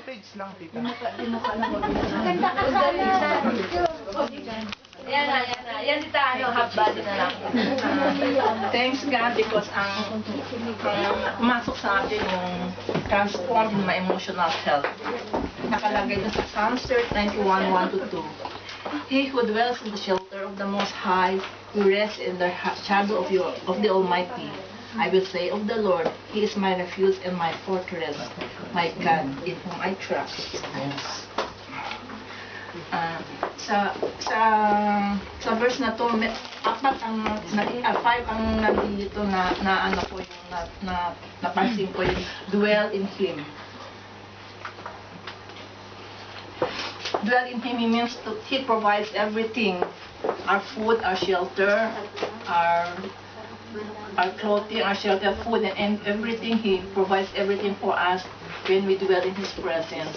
Footage lang, tita. Maganda ka sana. Yan na. Yan dito, half body na lang. Thanks God because pumasok sa atin yung transformed in my emotional health. Nakalagay na sa Psalms 91, 1-2. He who dwells in the shelter of the Most High will rest in the shadow of the Almighty. I will say of the Lord, He is my refuge and my fortress, my God, in whom I trust. Sa verse na to, five ang nandito na ano ko yung napansin ko yung dwell in Him. Dwell in Him means He provides everything, our food, our shelter, our clothing, our shelter, food, and everything. He provides everything for us when we dwell in His presence.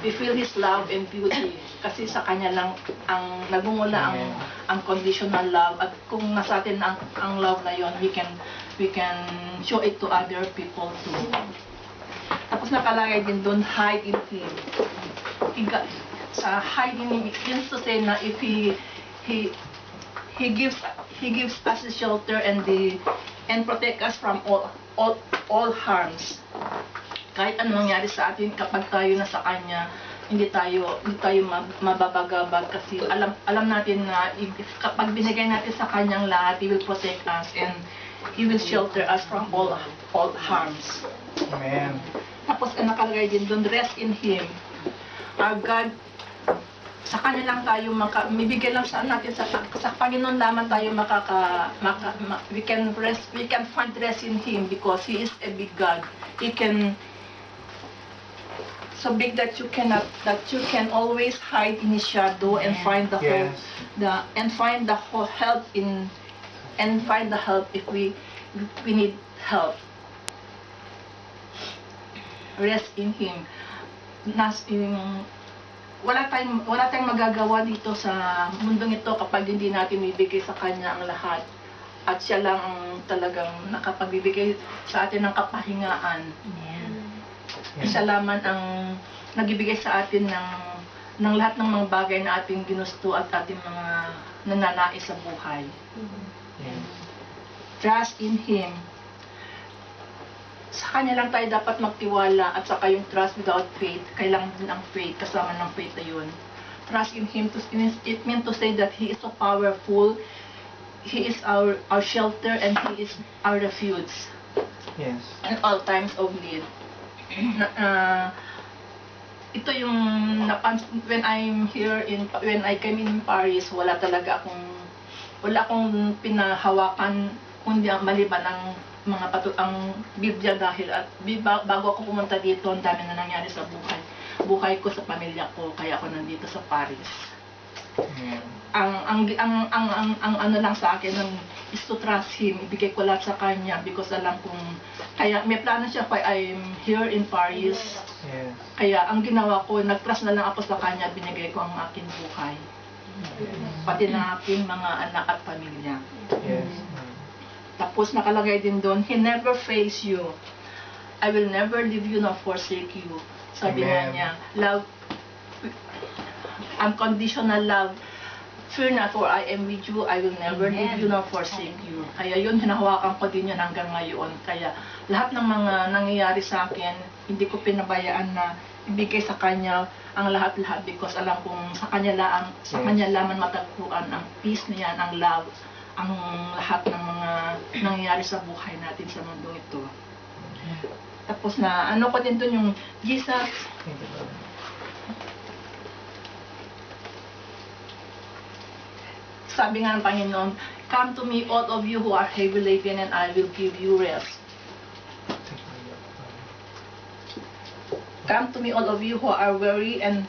We feel His love and beauty kasi sa Kanya lang ang nagmumula ang unconditional love, at kung nasa atin ang love na yon, we can show it to other people too. Tapos nakalagay din doon, hide in Him. Sa hide in Him, it means to say na if He gives us the shelter and protect us from all harms. Kahit anong mangyari sa atin, kapag tayo nasa Kanya, hindi tayo mababagabag kasi alam natin na kapag binigay natin sa Kanyang lahat, He will protect us and He will shelter us from all harms. Amen. Tapos nakalagay din doon, rest in Him. Our God, sa Kanya lang tayo mibigay lang sa natin sa Panginoon lamang tayo we can find rest in Him because He is a big God. He can so big that you can always hide in His shadow and find the hope, find the help if we need help. Rest in Him. Wala tayong magagawa dito sa mundong ito kapag hindi natin ibigay sa Kanya ang lahat. At Siya lang ang talagang nakapagbibigay sa atin ng kapahingaan. Siya lamang ang nagbibigay sa atin ng lahat ng mga bagay na ating ginusto at ating mga nananais sa buhay. Trust in Him. Sa Kanya lang tayo dapat magtiwala, at saka yung trust without faith, kailangan din ang faith, kasama ng faith na yun. Trust in Him, it means to say that He is so powerful, He is our shelter, and He is our refuge. Yes. In all times of need. Ito yung when I came in Paris, wala akong pinahawakan kundi maliban ang ang Biblia, dahil bago ako pumunta dito, ang dami na nangyari sa buhay ko, sa pamilya ko, kaya ako nandito sa Paris. Ang ano lang sa akin is to trust Him, ibigay ko lahat sa Kanya because alam kong kaya may plano Siya pa I'm here in Paris. Kaya ang ginawa ko, nag-trust na lang ako sa Kanya, binigay ko ang aking buhay, pati ng aking mga anak at pamilya. Tapos nakalagay din doon, He never fails you. I will never leave you nor forsake you. Sabi nga niya, love, unconditional love. Fear not, for I am with you. I will never leave you nor forsake you. Kaya yun, hinahawakan ko din yun hanggang ngayon. Kaya lahat ng mga nangyayari sa akin, hindi ko pinabayaan na ibigay sa Kanya ang lahat-lahat because alam kong sa Kanya lamang matagpuan ang peace niya, ang love, ang lahat ng mga nangyayari sa buhay natin sa mundong ito. Tapos na, ano ko din doon yung Jesus. Sabi nga ng Panginoon, come to me all of you who are heavy laden and I will give you rest. Come to me all of you who are weary and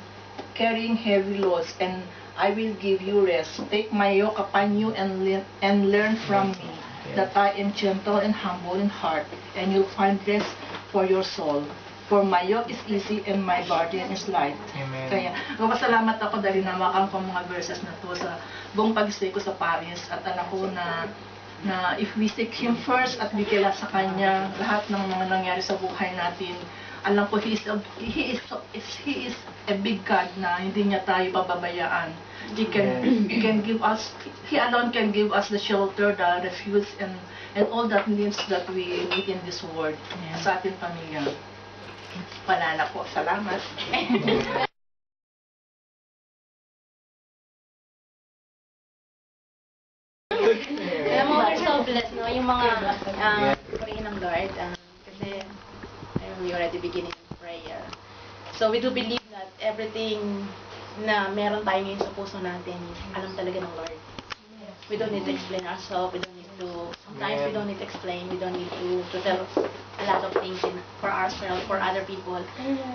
carrying heavy loads, and I will give you rest. Take my yoke upon you and learn from me, that I am gentle and humble in heart, and you'll find rest for your soul. For my yoke is easy and my burden is light. Amen. Kaya, magpasalamat ako dahil namakan ko mga verses na to sa buong pag-stay ko sa Paris. At alam ko na if we seek Him first at bigyan sa Kanya lahat ng mga nangyari sa buhay natin, alam ko he is a big God na hindi niya tayo pababayaan. He can give us, He alone can give us the shelter, the refuge, and all that needs that we need in this world. Sa ating pamilya. Wala na po. Salamat. Alam mo, we're so blessed, no? Yung mga purihin ng Lord. Kasi we already beginning prayer. So we do believe that everything na meron tayo ngayon sa puso natin, alam talaga ng Lord. We don't need to explain ourselves. We don't need to, sometimes we don't need to explain. We don't need to tell a lot of things for ourselves, for other people.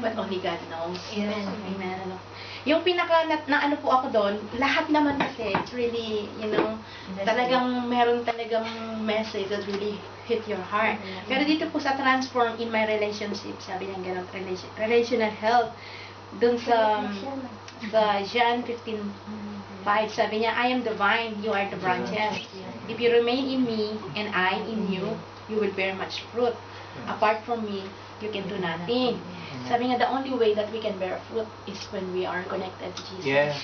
But only God knows. Amen. Amen. Ano. Yung pinaka na ano po ako doon, lahat naman kasi, it's really, you know, talagang meron talagang message that really hit your heart. Pero dito po sa transform in my relationship, sabi niya gano'n, relational health, doon sa John 15:5, sabi niya, I am the vine, you are the branches. If you remain in me, and I in you, you will bear much fruit. Apart from me, you can do nothing. Sabi nga, the only way that we can bear fruit is when we are connected to Jesus. Yes.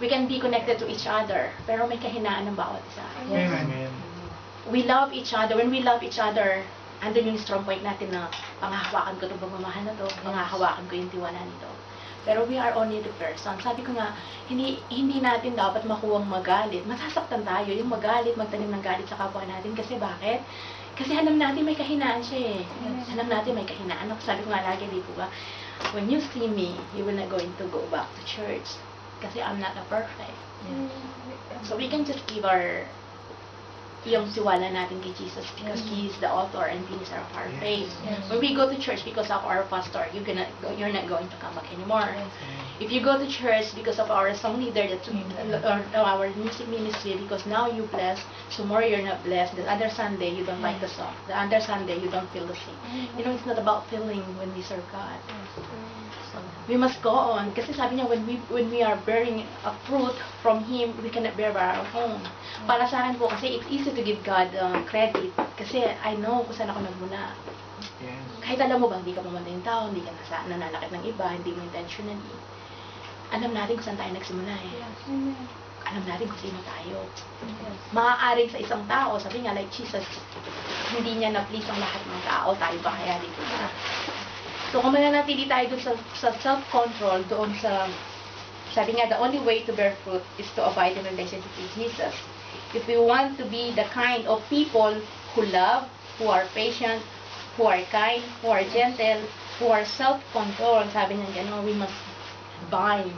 We can be connected to each other, pero may kahinaan ng bawat isa. Amen. We love each other. When we love each other, andun yung strong point natin na panghahawakan ko itong pagmamahal na to, panghahawakan ko yung tiwala nito. Pero we are only the person. Sabi ko nga, hindi natin dapat makuwang magalit. Masasaktan tayo, yung magalit, magtanim ng galit sa kapwa natin. Kasi bakit? Kasi alam natin may kahinaan siya eh. Alam natin may kahinaan. Sabi ko nga lagi, di po ba, when you see me, you will not going to go back to church. Kasi I'm not a perfect. So we can just give yung tiwala natin kay Jesus because He is the author and finisher of our faith. When we go to church because of our pastor, you're not going to come back anymore. If you go to church because of our song leader, or our music ministry, because now you bless, tomorrow you're not blessed. The other Sunday you don't like the song. The other Sunday you don't feel the same. You know, it's not about feeling when we serve God. So, we must go on. Kasi sabi niya, when we are bearing a fruit from Him, we cannot bear by our own. Para sa akin po, kasi it's easy to give God credit. Kasi I know kung saan ako nagmula. Yes. Kahit alam mo ba, hindi ka pumunta yung tao, hindi ka nananakit ng iba, hindi mo intentionally. Alam natin kung saan tayo nagsimula eh. Alam natin kung sino tayo. Maaaring sa isang tao, sabi nga, like Jesus, hindi niya na-please ang lahat ng tao, tayo ba kaya dito na? So, kung mananatili tayo doon sa self-control, doon sa, sabi nga, the only way to bear fruit is to abide in relationship with Jesus. If we want to be the kind of people who love, who are patient, who are kind, who are gentle, who are self-control, sabi niya gano'n, we must bind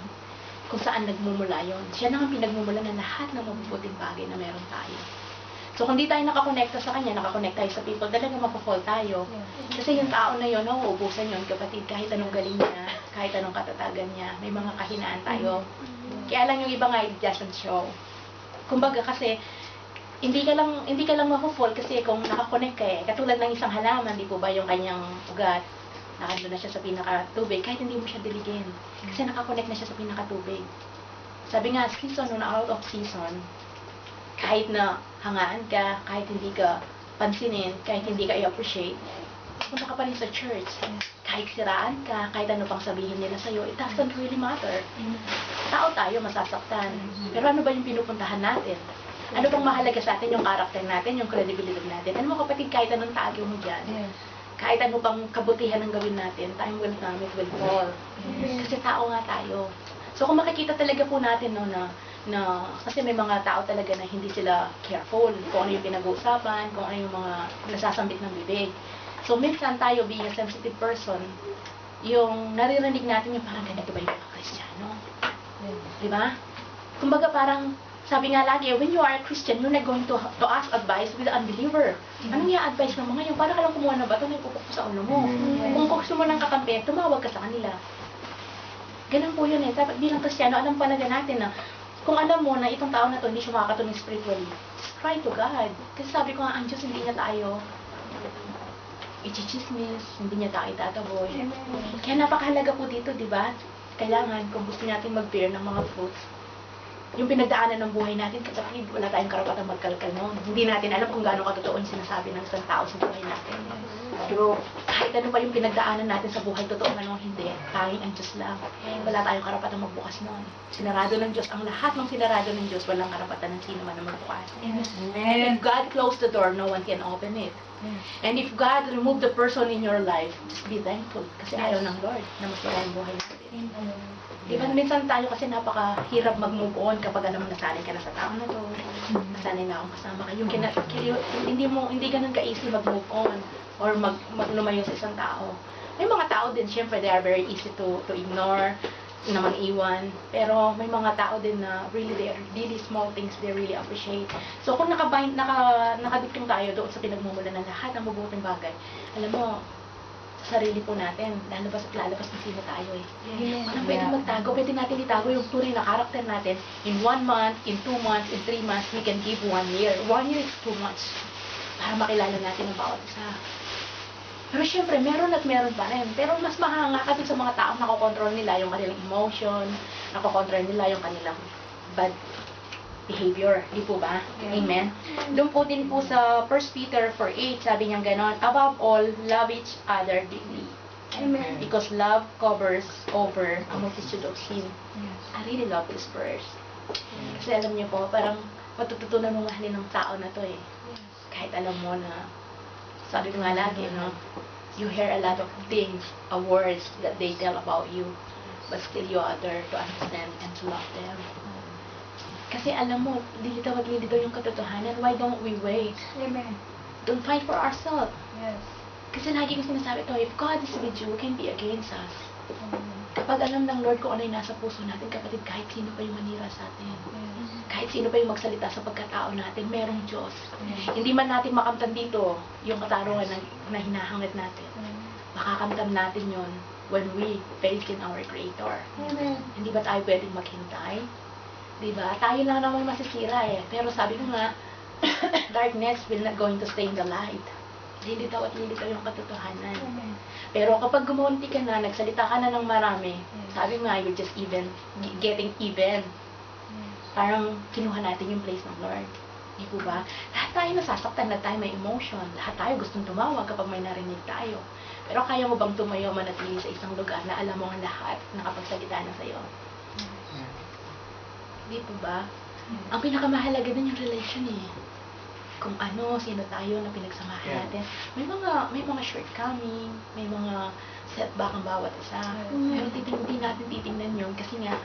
kung saan nagmumula yon. Siya na ang pinagmumula ng lahat ng mabubuting bagay na meron tayo. So, kung di tayo nakakonekta sa Kanya, nakakonekta tayo sa people, talaga mapapall tayo. Kasi yung tao na yun, nauubusan yun, kapatid, kahit anong galing niya, kahit anong katatagan niya, may mga kahinaan tayo. Kaya lang yung iba nga, it doesn't show. Kumbaga kasi, hindi ka lang mapapall kasi kung nakakonect ka eh, katulad ng isang halaman, di po ba yung kanyang ugat, nakandun na siya sa pinakatubig, kahit hindi mo siya diligin. Kasi nakakonect na siya sa pinakatubig. Sabi nga, season or out of season, kahit na hangaan ka, kahit hindi ka pansinin, kahit hindi ka i-appreciate, punta ka pa rin sa church. Kahit siraan ka, kahit ano pang sabihin nila sa'yo, it doesn't really matter. Tao tayo, masasaktan. Pero ano ba yung pinupuntahan natin? Ano pang mahalaga sa atin? Yung karakter natin, yung credibility natin. Ano mo kapatid, kahit anong tago mo dyan, kahit ano pang kabutihan ang gawin natin, time will come, it will fall. Kasi tao nga tayo. So kung makikita talaga po natin no, na kasi may mga tao talaga na hindi sila careful kung ano yung pinag-uusapan, kung ano yung mga nasasambit ng bibig. So minsan tayo being a sensitive person, yung naririnig natin yung parang ganito ba yung mga Kristiyano? Diba? Kumbaga parang sabi nga lagi, when you are a Christian, you're not going to ask advice with an unbeliever. Anong i-advise ng mga yun? Para ka lang kumuha ng bato, may pupuk sa ulo mo. Kung gusto mo ng kakampi, tumawag ka sa kanila. Ganun po yun eh. Dapat bilang Kristiyano, alam pa na natin na kung alam mo na itong tao na to hindi siya makakatulong spiritually, cry to God. Kasi sabi ko nga, ang Diyos hindi niya tayo i-chismis, hindi niya tayo itataboy. Kaya napakahalaga po dito, di ba? Kailangan, kung gusto natin mag-bear ng mga fruits, yung pinagdaanan ng buhay natin, kapatid, wala tayong karapatang magkalkal noon. Hindi natin alam kung gaano katotoo yung sinasabi ng isang tao sa buhay natin. Pero kahit ano pa yung pinagdaanan natin sa buhay, totoo man o hindi, tanging ang Diyos lang. Wala tayong karapatang magbukas noon. Sinarado ng Diyos. Ang lahat ng sinarado ng Diyos, walang karapatan ng sino man na magbukas. And if God closed the door, no one can open it. And if God removed the person in your life, just be thankful. Kasi ayaw ng Lord na masira yung buhay natin. Diba, minsan tayo kasi napakahirap mag-move on kapag alam mo nasanay ka na sa tao na to. Nasanay na akong kasama ka. Hindi ganun ka-easy mag-move on or lumayo sa isang tao. May mga tao din, syempre, they are very easy to ignore, na mag-iwan. Pero may mga tao din na really, they are really small things they really appreciate. So kung nakadikting tayo doon sa pinagmumulan ng lahat ng mabuting bagay, alam mo, sarili po natin, lalabas at lalabas na sino tayo eh. Walang pwedeng magtago, pwede natin itago yung tunay na karakter natin. In 1 month, in 2 months, in 3 months, we can give 1 year. 1 year is too much para makilala natin ang bawat isa. Pero syempre, meron at meron pa rin. Pero mas mahanga kasi sa mga taong nakokontrol nila yung kanilang emotion, nakokontrol nila yung kanilang bad behavior. Di po ba? Amen? Doon po din po sa 1 Peter 4:8, sabi niya ganon, above all, love each other deeply. Amen. Because love covers over a multitude of sin. I really love this verse. Kasi alam niyo po, parang matututunan mo mahalin ng tao na to eh. Kahit alam mo na, sabi ko nga lagi, no? You hear a lot of things, words that they tell about you, but still you are there to understand and to love them. Kasi alam mo, lilitaw at lilitaw yung katotohanan. Why don't we wait? Amen. Don't fight for ourselves. Yes. Kasi lagi ko sinasabi ito, if God is with you, who can be against us? Kapag alam ng Lord kung ano yung nasa puso natin, kapatid, kahit sino pa yung manira sa atin. Kahit sino pa yung magsalita sa pagkatao natin, merong Diyos. Hindi man natin makamtan dito yung katarungan na hinahangad natin. Makakamtan natin yon when we faith in our Creator. Amen. Hindi ba tayo pwedeng maghintay? Diba? Tayo lang naman masisira eh. Pero sabi ko nga, darkness will not going to stay in the light. Lilitaw at lilitaw yung katotohanan. Pero kapag gumunti ka na, nagsalita ka na ng marami, sabi nga, you're just getting even. Parang kinuha natin yung place ng Lord. Di po ba? Lahat tayo nasasaktan, lahat tayo may emotion, lahat tayo gustong tumawag kapag may narinig tayo. Pero kaya mo bang tumayo manatili sa isang lugar na alam mo ang lahat, nakapagsalita na sa'yo? Di po ba? Ang pinakamahalaga din yung relation eh. Kung ano, sino tayo na pinagsamahan natin. May mga shortcoming, may mga setback ang bawat isa. Pero hindi natin titingnan yun kasi nga,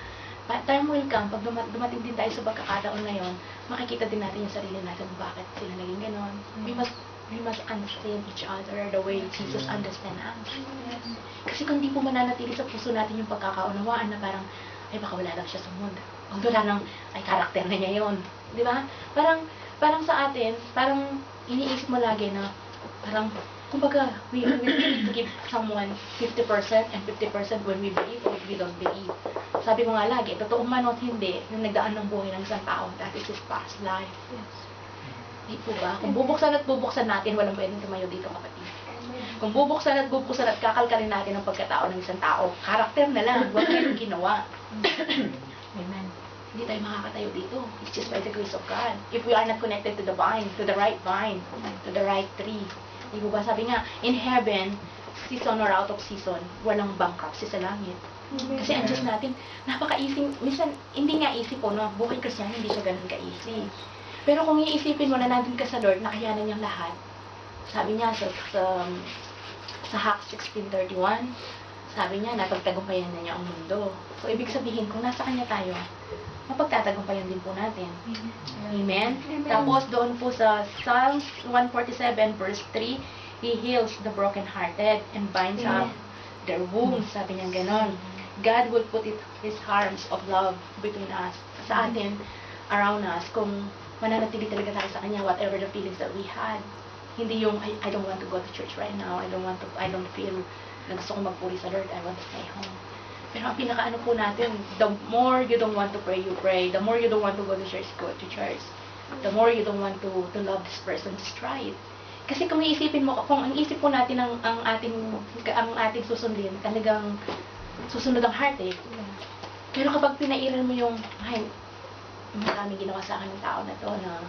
time will come, pag dumating din tayo sa pagkakataon na yun, makikita din natin yung sarili natin kung bakit sila naging ganon. We must understand each other the way Jesus understand us. Kasi kung di po mananatili sa puso natin yung pagkakaunawaan na parang, ay baka wala lang siya sa mundo. Huwag wala nang, ay karakter na niya yun. Di ba? Parang sa atin, parang iniisip mo lagi na, parang, kumbaga, we need to give someone 50% and 50% when we believe or we don't believe. Sabi ko nga lagi, totoo man o hindi, nung nagdaan ng buhay ng isang tao, that is his past life. Di po ba? Kung bubuksan at bubuksan natin, walang pwedeng tumayo dito, kapatid. Kung bubuksan at kakalkalin natin ang pagkatao ng isang tao, karakter na lang, huwag tayong ginawa. Amen. Hindi tayo makakatayo dito. It's just by the grace of God. If we are not connected to the vine, to the right tree. Di ba sabi nga, in heaven, season or out of season, walang bankruptcy sa langit. Kasi ang Diyos natin, napaka-easy. Minsan, hindi nga easy po, no? Buhay Kristiyano, hindi siya ganun ka-easy. Pero kung iisipin mo na nandun ka sa Lord, nakayanan niyang lahat. Sabi niya sa Acts 16:31, sabi niya, napagtagumpayan na niya ang mundo. So, ibig sabihin, kung nasa Kanya tayo, mapagtatagumpayan din po natin. Amen? Tapos, doon po sa Psalms 147 verse 3, He heals the brokenhearted and binds up their wounds. Sabi niya ganon. God will put His arms of love between us, sa atin, around us, kung mananatili talaga tayo sa Kanya, whatever the feelings that we had. Hindi yung, I don't want to go to church right now, I don't feel na gusto kong magpuri sa Lord, I want to stay home. Pero ang pinakaano po natin, the more you don't want to pray, you pray. The more you don't want to go to church, go to church. The more you don't want to love this person, just try it. Kasi kung iisipin mo, kung ang isip po natin ang ating susundin, talagang susunod ang heart eh. Pero kapag pinairan mo yung, ay, maraming ginawa sa akin ng tao na to na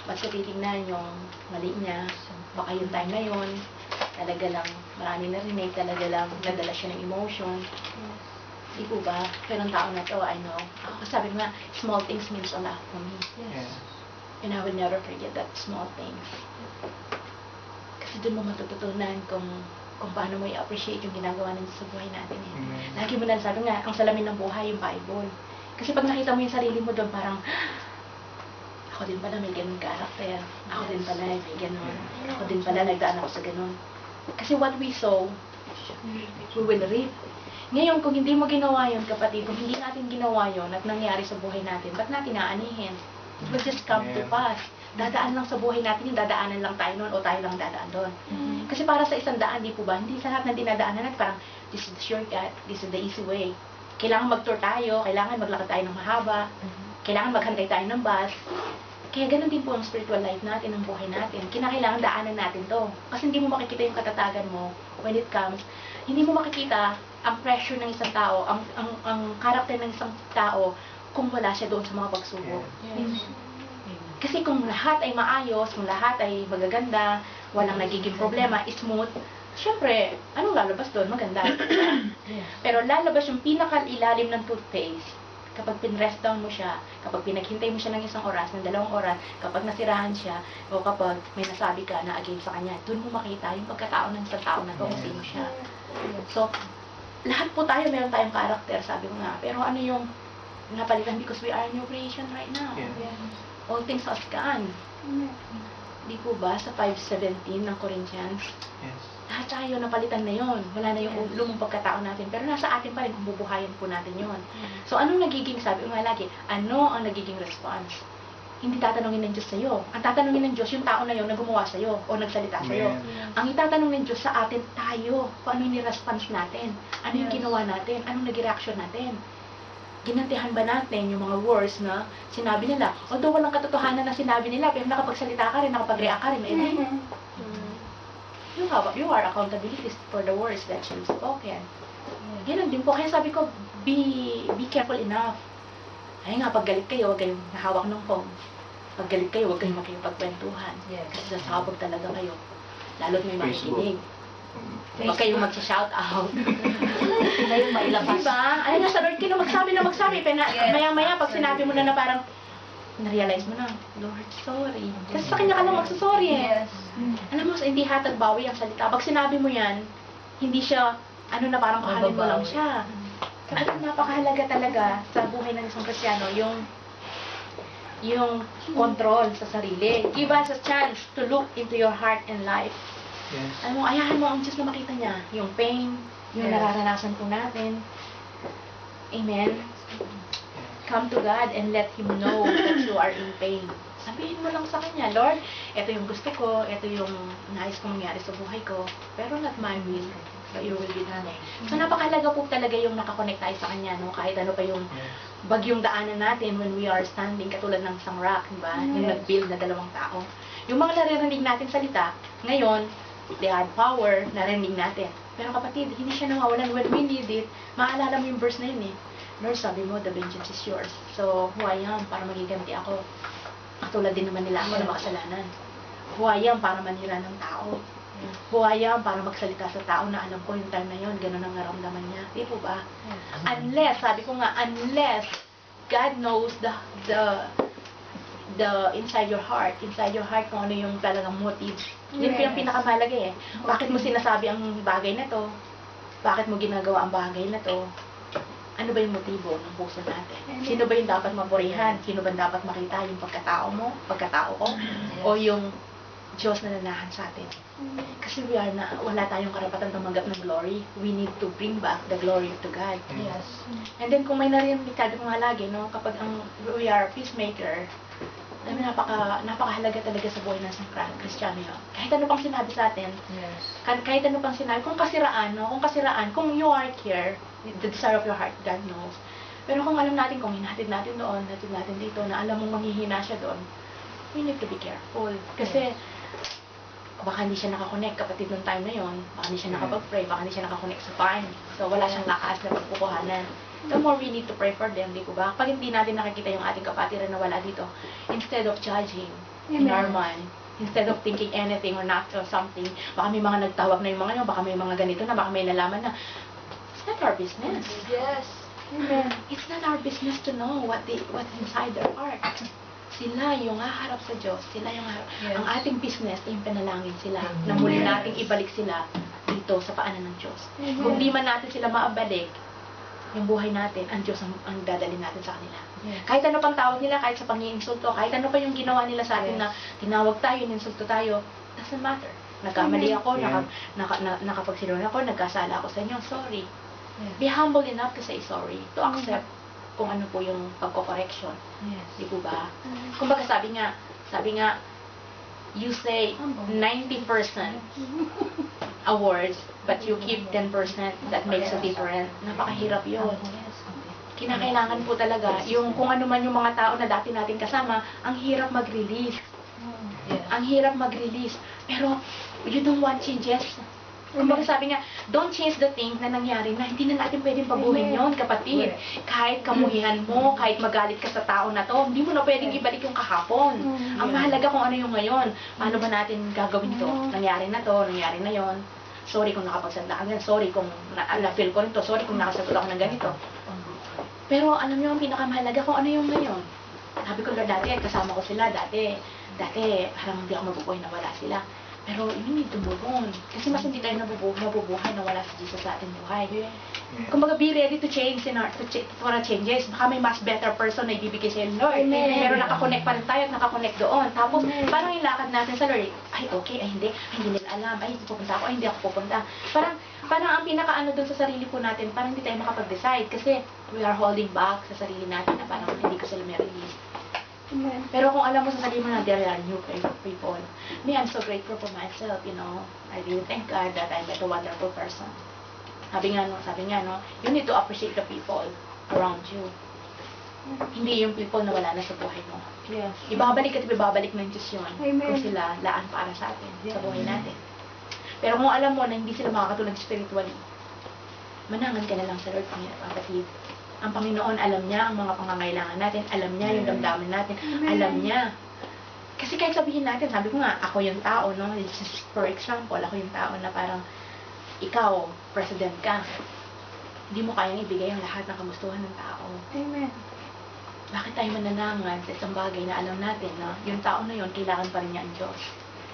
mas ko titignan yung mali niya, baka yung time na yun, talaga lang, marami narinig, talaga lang, nadala siya ng emotion. Di po ba? Pero ang tao na to, I know. Ako sabi ko nga, small things means a lot for me. Yes. And I will never forget that small things. Kasi doon mo matututunan kung paano mo i-appreciate yung ginagawa ng Diyos sa buhay natin. Eh. Amen. Lagi mo na sabi nga, ang salamin ng buhay, yung Bible. Kasi pag nakita mo yung sarili mo doon, parang, ako din pala may ganun karakter. Ako din pala may ganun. Ako din pala nagdaan ako sa ganun. Kasi what we sow, we will reap. Ngayon, kung hindi mo ginawa yun, kapatid, kung hindi natin ginawa yun at nangyari sa buhay natin, ba't natin aanihin? It will just come to pass. Dadaan lang sa buhay natin, yung dadaanan lang tayo noon o tayo lang dadaan doon. Kasi para sa 100, di po ba, hindi sa lahat ng dinadaanan natin, parang, this is the shortcut, this is the easy way. Kailangan mag-tour tayo, kailangan maglakad tayo ng mahaba, kailangan maghantay tayo ng bus. Kaya ganun din po ang spiritual life natin, ang buhay natin. Kinakailangan daanan natin to. Kasi hindi mo makikita yung katatagan mo when it comes. Hindi mo makikita ang pressure ng isang tao, ang karakter ng isang tao kung wala siya doon sa mga pagsubok. Yes. Kasi kung lahat ay maayos, kung lahat ay magaganda, walang nagiging problema, smooth, syempre, anong lalabas doon? Maganda. Pero lalabas yung pinakailalim ng toothpaste kapag pinrest down mo siya, kapag pinaghintay mo siya ng 1 oras, ng 2 oras, kapag nasirahan siya, o kapag may nasabi ka na against sa kanya, doon mo makita yung pagkatao ng isang tao na to, kung sino siya. So, lahat po tayo, meron tayong karakter, sabi ko nga. Pero ano yung napalitan? Because we are a new creation right now. Yeah. All things has gone. Di po ba sa 5:17 ng Corinthians? Yes. Lahat tayo napalitan na yon. Wala na yung lumang pagkatao natin. Pero nasa atin pa rin kung bubuhayin po natin yon. So anong nagiging, sabi ko nga lagi, ano ang nagiging response? Hindi tatanungin ng Diyos sa'yo. Ang tatanungin ng Diyos, yung tao na yun na gumawa sa'yo o nagsalita sa'yo. Amen. Ang itatanong ng Diyos sa atin, tayo, kung ano yung response natin. Ano yung ginawa natin? Anong nag-reaction natin? Ginantihan ba natin yung mga words na sinabi nila? Although walang katotohanan na sinabi nila, pero nakapagsalita ka rin, nakapag-react ka rin, eh, you are accountability for the words that you've spoken. Ganun din po. Kaya sabi ko, be careful enough. Ay nga, pag galit kayo, huwag kayong nahawak ng phone. Pag galit kayo, huwag kayong magkipagkwentuhan. Kasi sasabog talaga kayo. Lalo't may makikinig. Huwag kayong mag-shout out. Sila yung mailabas. Diba? Ay nga, sa Lord kayo magsabi. Maya-maya, pag sinabi mo na parang, na-realize mo na, Lord, sorry. Kasi sa kanya ka lang magsasorry eh. Alam mo, hindi hatag bawi ang salita. Pag sinabi mo yan, hindi siya, parang kahalin mo lang siya. Kaya napakahalaga talaga sa buhay ng isang Kristiyano, yung control sa sarili. Give us a chance to look into your heart and life. Yes. Alam mo, ayahan mo ang Diyos na makita niya. Yung pain, yung nararanasan po natin. Amen. Come to God and let Him know that you are in pain. Sabihin mo lang sa Kanya, Lord, ito yung gusto ko, ito yung nais kong mangyari sa buhay ko, pero not my will, but your will be done. So napakahalaga po talaga yung nakakonect tayo sa Kanya, no? Kahit ano pa yung bagyong daanan natin when we are standing, katulad ng isang rock, diba? Yung nag-build na 2 tao. Yung mga naririnig natin salita, ngayon, they have power, narinig natin. Pero kapatid, hindi siya nawawalan. When we need it, maalala mo yung verse na yun eh. Lord, sabi mo, the vengeance is yours. So, who I am para magiganti ako. Katulad din naman nila ako na makasalanan. Who I am para manira ng tao. Who I am para magsalita sa tao na alam ko yung time na yun, ganun ang naramdaman niya. Di po ba? Unless, sabi ko nga, unless God knows the inside your heart kung ano yung talagang motive. Yun po yung pinakamahalaga eh. Bakit mo sinasabi ang bagay na to? Bakit mo ginagawa ang bagay na to? Ano ba yung motibo ng puso natin? Sino ba yung dapat mapurihan? Sino ba dapat makita? Yung pagkatao mo? Pagkatao ko? O yung Diyos na nanahan sa atin? Kasi wala tayong karapatan tumanggap ng glory. We need to bring back the glory to God. Yes. And then kung may narinig ko nga lagi, no, kapag we are a peacemaker, napakahalaga talaga sa buhay ng isang Kristiyano yun. Kahit ano pang sinabi sa atin, kahit ano pang sinabi, kung kung you are here, the desire of your heart, God knows. Pero kung alam natin, kung hinatid natin doon, natid natin dito, na alam mong manghihina siya doon, we need to be careful. Kasi, baka hindi siya nakakonect kapatid ng time na yon, baka hindi siya nakapag-pray, baka hindi siya nakakonect sa time. So, wala siyang lakas na pagkukuhanan. the more we need to pray for them, di ko ba? Pag hindi natin nakikita yung ating kapatiran na wala dito, instead of judging in our mind, instead of thinking anything or not or something, baka may mga nagtawag na yung mga yun, baka may mga ganito na, baka may nalaman na, it's not our business. Yes. Amen. It's not our business to know what's inside their heart. Sila yung haharap sa Diyos. Sila yung haharap. Yes. Ang ating business ay yung panalangin sila na muli nating ibalik sila dito sa paanan ng Diyos. Kung di man natin sila maabalik, yung buhay natin, ang Diyos ang dadalhin natin sa kanila. Yes. Kahit ano pang tawag nila, kahit sa pang-iinsulto, kahit ano pa yung ginawa nila sa atin na tinawag tayo, ininsulto tayo, doesn't matter. Nagkamali ako, Yeah. nakapagsinungaling ako, nagkasala ako sa inyo, sorry. Yes. Be humble enough to say sorry, to accept kung ano po yung pagko-correction. Yes. Di po ba? Kumbaga sabi nga, you say 90% awards, but you keep 10%, that makes a difference. Napakahirap yun. Kinakailangan po talaga, yung kung ano man yung mga tao na dati natin kasama, ang hirap mag-release. Yes. Ang hirap mag-release. Pero, you don't want changes. Kumbaga sabi nga, don't change the things na nangyari na hindi na natin pwedeng pabuhin yon, kapatid. Kahit kamuhihan mo, kahit magalit ka sa tao na to, hindi mo na pwedeng ibalik yung kahapon. Ang mahalaga kung ano yung ngayon. Paano ba natin gagawin to? Nangyari na to, nangyari na yon. Sorry kung nakapagsalita ka ganyan. Sorry kung na-feel ko rin to. Sorry kung nakasagot ako ng ganito. Pero alam niyo ang pinakamahalaga kung ano yung ngayon. Sabi ko, Lord, dati kasama ko sila. Dati parang hindi ako mabubuhay na wala sila. Pero you need to move on. Kasi mas hindi tayo mabubuhay na wala si Jesus sa ating buhay. Kumbaga, be ready to change for a changes. Baka may mas better person na ibibigay sa'yo, Lord. Pero nakakonect pa rin tayo at nakakonect doon. Tapos, parang yung lakad natin sa Lord, ay okay, ay hindi nila alam, ay pupunta ako, ay hindi ako pupunta. Parang ang pinakaano doon sa sarili po natin, parang hindi tayo makapag-decide. Kasi we are holding back sa sarili natin na parang hindi ko sila may release. Pero kung alam mo sa sarili mo na there are new people, I'm so grateful for myself, you know. I really thank God that I met a wonderful person. Sabi nga, you need to appreciate the people around you. Hindi yung people na wala na sa buhay mo. Yes. Ibabalik at ibabalik ng Diyos yun kung sila laan para sa atin, sa buhay natin. Pero kung alam mo na hindi sila makakatulong spiritually, manangan ka na lang sa Lord, kapatid. Ang Panginoon, alam niya ang mga pangangailangan natin, alam niya yung damdamin natin, alam niya. Kasi kahit sabihin natin, sabi ko nga, ako yung tao, no? For example, ako yung tao na parang, ikaw, president ka, hindi mo kayang ibigay ang lahat ng kagustuhan ng tao. Amen. Bakit tayo mananangan sa isang bagay na alam natin na yung tao na yun, kailangan pa rin niya ang Diyos?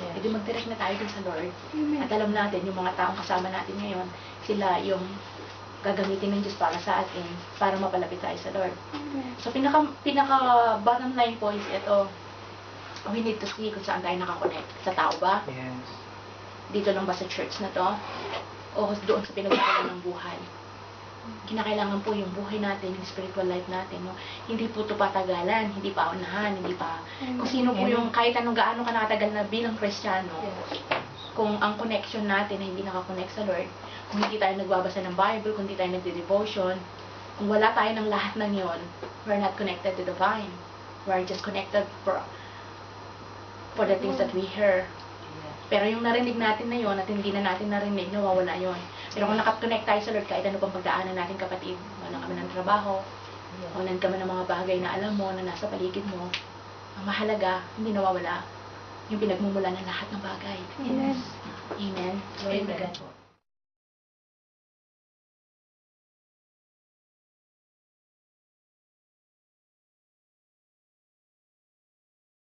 Yes. Hindi mag-direct na tayo dun sa Lord. At alam natin, yung mga taong kasama natin ngayon, sila yung gagamitin ng Diyos para sa atin, para mapalapit tayo sa Lord. So, pinaka bottom line po is ito, we need to see kung saan tayo nakakonect. Sa tao ba? Yes. Dito lang ba sa church na to? O doon sa pinagkukulan ng buhay? Kinakailangan po yung buhay natin, yung spiritual life natin, no? Hindi po ito patagalan, hindi pa unahan, hindi pa... Kung sino po yung, kahit anong gaano ka nakatagal na bilang Kristiyano, kung ang connection natin ay hindi nakakonect sa Lord, kung hindi tayo nagbabasa ng Bible, kung hindi tayo nagde-devotion, kung wala tayo ng lahat ng yon, we're not connected to the vine. We're just connected for the things that we hear. Pero yung narinig natin na yon at hindi na natin narinig, nawawala yon. Pero kung nakapag-connect tayo sa Lord, kahit ano pang pagdaanan natin, kapatid, wala kami ng trabaho, walan kami ng mga bagay na alam mo, na nasa paligid mo, ang mahalaga, hindi nawawala yung pinagmumula ng lahat ng bagay. Yes. Amen. Amen.